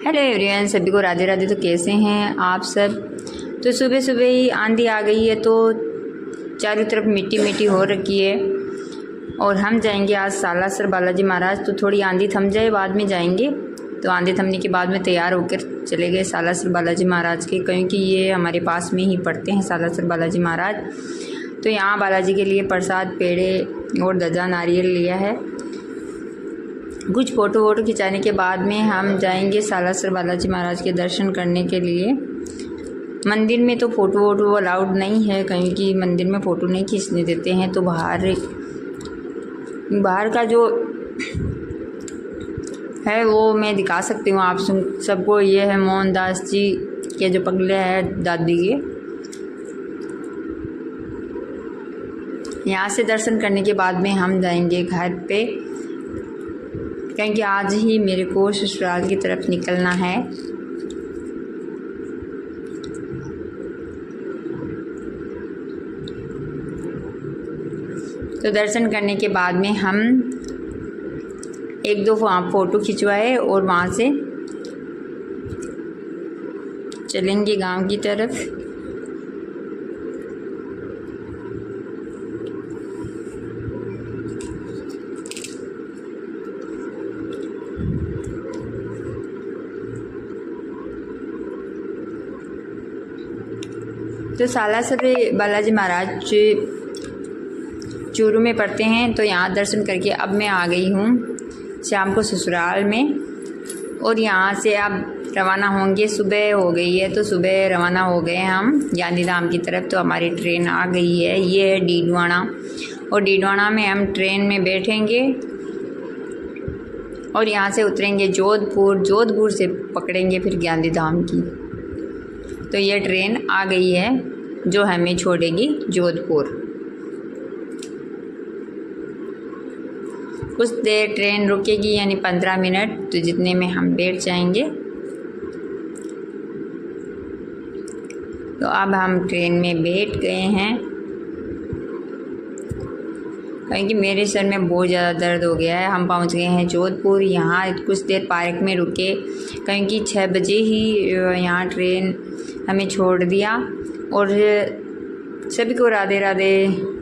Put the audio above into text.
Hello everyone, सभी को राधे राधे। तो कैसे हैं आप सब। तो सुबह सुबह ही आंधी आ गई है, तो चारों तरफ मिट्टी मिट्टी हो रखी है और हम जाएंगे आज सालासर बालाजी महाराज। तो थोड़ी आंधी थम जाए बाद में जाएंगे। तो आंधी थमने के बाद में तैयार होकर चले गए सालासर बालाजी महाराज के, क्योंकि ये हमारे पास में ही पड़ते हैं सालासर बालाजी महाराज। तो यहाँ बालाजी के लिए प्रसाद, पेड़े और ध्वजा नारियल लिया है। कुछ फ़ोटो वोटो खिंचाने के बाद में हम जाएंगे सालासर बालाजी महाराज के दर्शन करने के लिए। मंदिर में तो फ़ोटो वोटो अलाउड नहीं है, क्योंकि मंदिर में फ़ोटो नहीं खींचने देते हैं। तो बाहर का जो है वो मैं दिखा सकती हूँ आप सबको। ये है मोहनदास जी के जो पगले हैं दादी के। यहाँ से दर्शन करने के बाद में हम जाएंगे घर पे, क्योंकि आज ही मेरे को ससुराल की तरफ निकलना है। तो दर्शन करने के बाद में हम एक दो फ़ोटो खिंचवाए और वहाँ से चलेंगे गांव की तरफ। तो सालासर बालाजी महाराज चूरू में पड़ते हैं। तो यहाँ दर्शन करके अब मैं आ गई हूँ शाम को ससुराल में, और यहाँ से अब रवाना होंगे। सुबह हो गई है, तो सुबह रवाना हो गए हम गांधीधाम की तरफ। तो हमारी ट्रेन आ गई है, ये है डीडवाना, और डीडवाना में हम ट्रेन में बैठेंगे और यहाँ से उतरेंगे जोधपुर। जोधपुर से पकड़ेंगे फिर गांधीधाम की। तो ये ट्रेन आ गई है जो हमें छोड़ेगी जोधपुर। कुछ देर ट्रेन रुकेगी, यानी 15 मिनट, तो जितने में हम बैठ जाएंगे। तो अब हम ट्रेन में बैठ गए हैं, क्योंकि मेरे सर में बहुत ज़्यादा दर्द हो गया है। हम पहुंच गए हैं जोधपुर। यहाँ कुछ देर पार्क में रुके, क्योंकि 6 बजे ही यहाँ ट्रेन हमें छोड़ दिया। और सभी को राधे राधे।